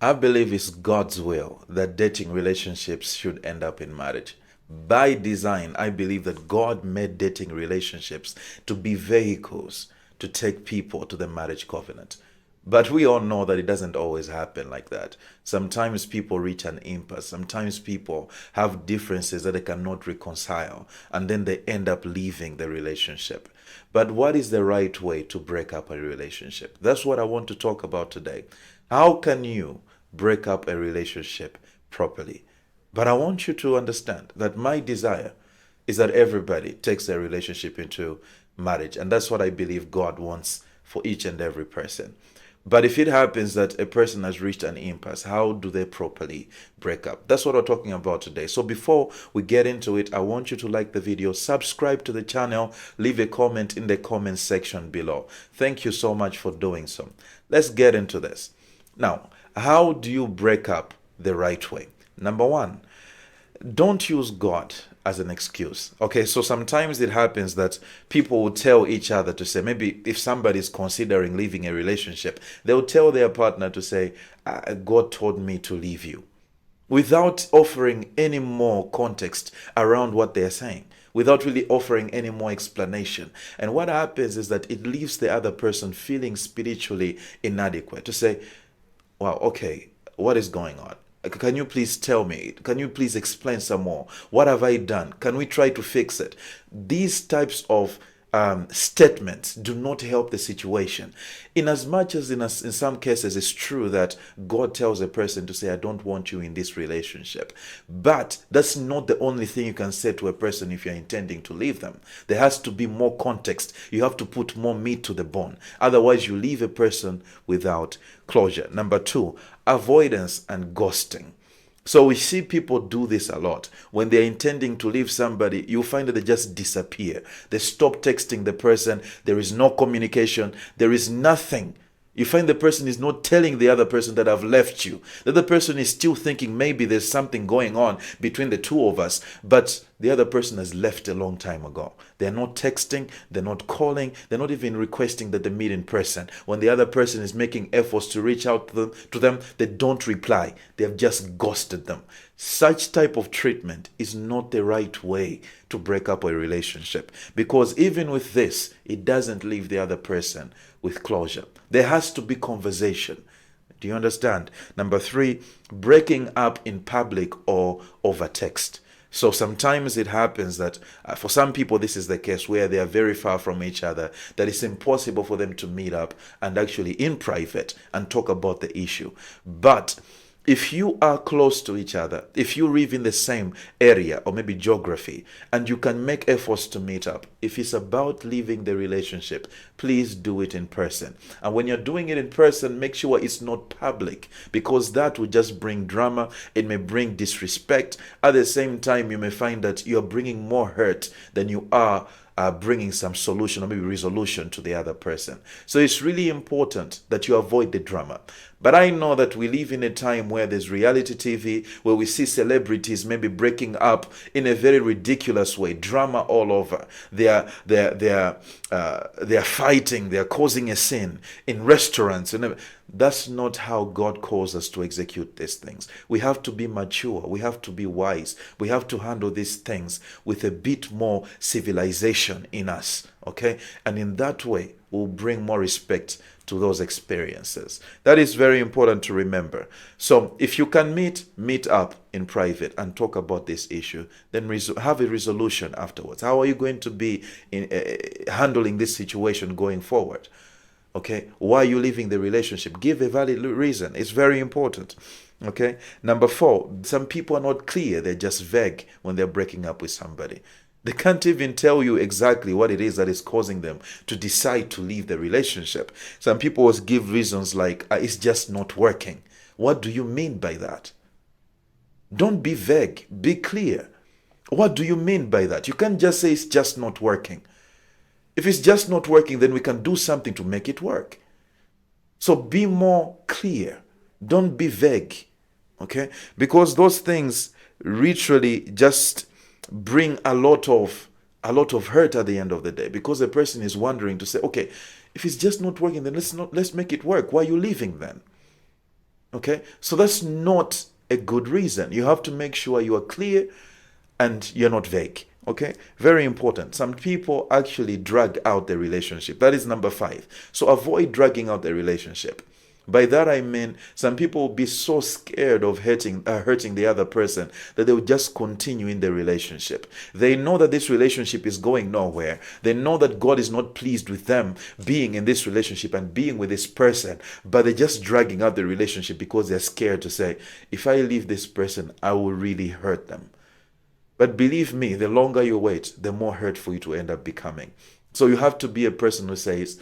I believe it's God's will that dating relationships should end up in marriage. By design, I believe that God made dating relationships to be vehicles to take people to the marriage covenant. But we all know that it doesn't always happen like that. Sometimes people reach an impasse. Sometimes people have differences that they cannot reconcile, and then they end up leaving the relationship. But what is the right way to break up a relationship? That's what I want to talk about today. How can you break up a relationship properly? But I want you to understand that my desire is that everybody takes their relationship into marriage. And that's what I believe God wants for each and every person. But if it happens that a person has reached an impasse, how do they properly break up? That's what we're talking about today. So before we get into it, I want you to like the video, subscribe to the channel, leave a comment in the comment section below. Thank you so much for doing so. Let's get into this. Now, how do you break up the right way? Number one, don't use God as an excuse. Okay, so sometimes it happens that people will tell each other to say, maybe if somebody is considering leaving a relationship, they'll tell their partner to say, God told me to leave you, without offering any more context around what they're saying, without really offering any more explanation. And what happens is that it leaves the other person feeling spiritually inadequate to say, wow, okay, what is going on? Can you please tell me? Can you please explain some more? What have I done? Can we try to fix it? These types of statements do not help the situation. In as much as in some cases it's true that God tells a person to say, I don't want you in this relationship. But that's not the only thing you can say to a person if you're intending to leave them. There has to be more context. You have to put more meat to the bone. Otherwise, you leave a person without closure. Number two, avoidance and ghosting. So we see people do this a lot. When they're intending to leave somebody, you find that they just disappear. They stop texting the person. There is no communication. There is nothing. You find the person is not telling the other person that I've left you. The other person is still thinking maybe there's something going on between the two of us, but the other person has left a long time ago. They're not texting, they're not calling, they're not even requesting that they meet in person. When the other person is making efforts to reach out to them, they don't reply. They have just ghosted them. Such type of treatment is not the right way to break up a relationship, because even with this, it doesn't leave the other person with closure. There has to be conversation. Do you understand? Number three, breaking up in public or over text. So sometimes it happens that for some people, this is the case where they are very far from each other, that it's impossible for them to meet up and actually in private and talk about the issue. But if you are close to each other, if you live in the same area or maybe geography, and you can make efforts to meet up, if it's about leaving the relationship, please do it in person. And when you're doing it in person, make sure it's not public, because that will just bring drama. It may bring disrespect. At the same time, you may find that you're bringing more hurt than you are bringing some solution or maybe resolution to the other person. So it's really important that you avoid the drama. But I know that we live in a time where there's reality TV, where we see celebrities maybe breaking up in a very ridiculous way, drama all over. They're fighting, they're causing a scene in restaurants, and that's not how God calls us to execute these things. We have to be mature. We have to be wise. We have to handle these things with a bit more civilization in us, okay? And in that way, we'll bring more respect to those experiences. That is very important to remember. So if you can meet up in private and talk about this issue, then have a resolution afterwards. How are you going to be handling this situation going forward? Okay, why are you leaving the relationship? Give a valid reason. It's very important. Okay, number four, some people are not clear. They're just vague when they're breaking up with somebody. They can't even tell you exactly what it is that is causing them to decide to leave the relationship. Some people will give reasons like, it's just not working. What do you mean by that? Don't be vague. Be clear. What do you mean by that? You can't just say it's just not working. If it's just not working, then we can do something to make it work. So be more clear. Don't be vague. Okay? Because those things literally just bring a lot of hurt at the end of the day, because the person is wondering to say, okay, if it's just not working, then let's make it work. Why are you leaving then? Okay, so that's not a good reason. You have to make sure you are clear and you're not vague. Okay, very important. Some people actually drag out the relationship. That is number 5. So avoid dragging out the relationship. By that I mean some people will be so scared of hurting the other person that they will just continue in the relationship. They know that this relationship is going nowhere. They know that God is not pleased with them being in this relationship and being with this person, but they're just dragging out the relationship because they're scared to say, if I leave this person, I will really hurt them. But believe me, the longer you wait, the more hurtful it will end up becoming. So you have to be a person who says,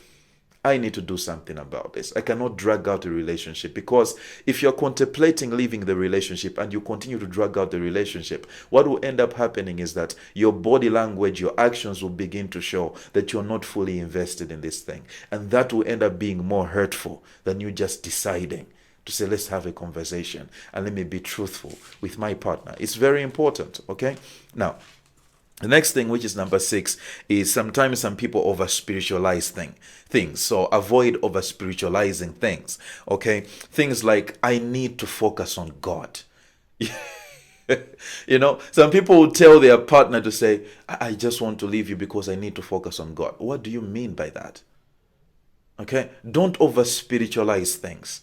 I need to do something about this. I cannot drag out a relationship, because if you're contemplating leaving the relationship and you continue to drag out the relationship, what will end up happening is that your body language, your actions will begin to show that you're not fully invested in this thing. And that will end up being more hurtful than you just deciding to say, let's have a conversation and let me be truthful with my partner. It's very important, okay? Now, the next thing, which is number 6, is sometimes some people over spiritualize things. So avoid over spiritualizing things. Okay, things like, I need to focus on God. Some people will tell their partner to say, I just want to leave you because I need to focus on God. What do you mean by that? Okay, don't over spiritualize things.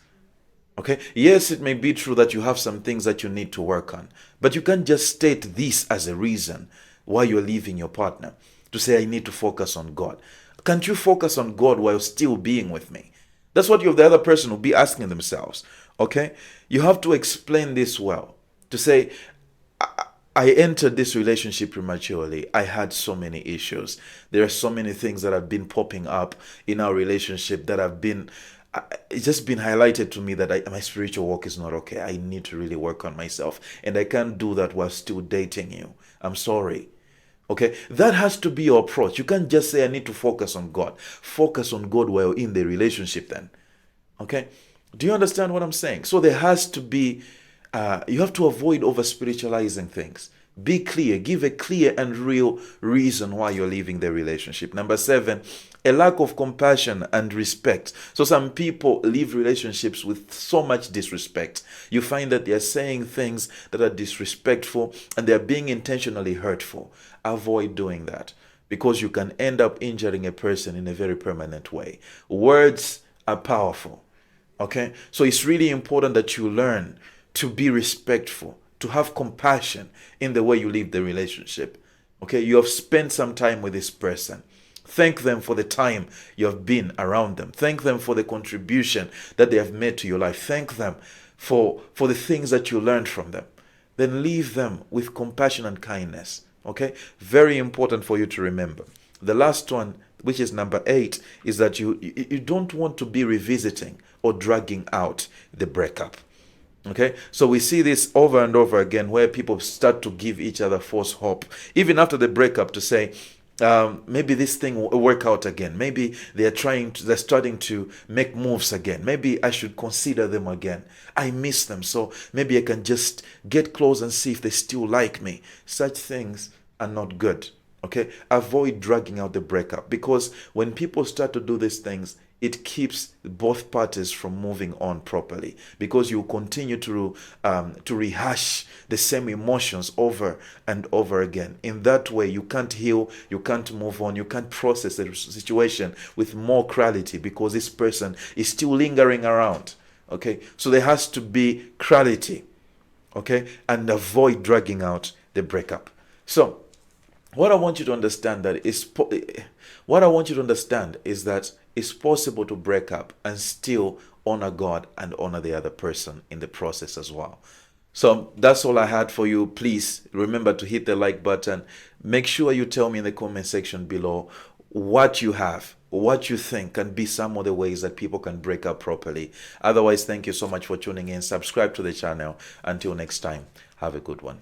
Okay, yes, it may be true that you have some things that you need to work on, but you can't just state this as a reason why you're leaving your partner, to say, I need to focus on God. Can't you focus on God while still being with me? That's what the other person will be asking themselves. Okay, you have to explain this well, to say, I entered this relationship prematurely. I had so many issues. There are so many things that have been popping up in our relationship that have been, it's just been highlighted to me that my spiritual walk is not okay. I need to really work on myself. And I can't do that while still dating you. I'm sorry. Okay, that has to be your approach. You can't just say, I need to focus on God. Focus on God while in the relationship then. Okay, do you understand what I'm saying? So there has to be, you have to avoid over spiritualizing things. Be clear, give a clear and real reason why you're leaving the relationship. Number 7, a lack of compassion and respect. So some people leave relationships with so much disrespect. You find that they're saying things that are disrespectful and they're being intentionally hurtful. Avoid doing that, because you can end up injuring a person in a very permanent way. Words are powerful. Okay, so it's really important that you learn to be respectful, to have compassion in the way you live the relationship. Okay, you have spent some time with this person. Thank them for the time you have been around them. Thank them for the contribution that they have made to your life. Thank them for the things that you learned from them. Then leave them with compassion and kindness. Okay, very important for you to remember. The last one, which is number 8, is that you don't want to be revisiting or dragging out the breakup. Okay, so we see this over and over again, where people start to give each other false hope, even after the breakup, to say, maybe this thing will work out again. Maybe they're starting to make moves again. Maybe I should consider them again. I miss them, so maybe I can just get close and see if they still like me. Such things are not good. Okay, avoid dragging out the breakup, because when people start to do these things, it keeps both parties from moving on properly, because you continue to rehash the same emotions over and over again. In that way, you can't heal, you can't move on, you can't process the situation with more clarity, because this person is still lingering around. Okay, so there has to be clarity. Okay, and avoid dragging out the breakup. So what I want you to understand is that it's possible to break up and still honor God and honor the other person in the process as well. So that's all I had for you. Please remember to hit the like button. Make sure you tell me in the comment section below what you have, what you think can be some of the ways that people can break up properly. Otherwise, thank you so much for tuning in. Subscribe to the channel. Until next time, have a good one.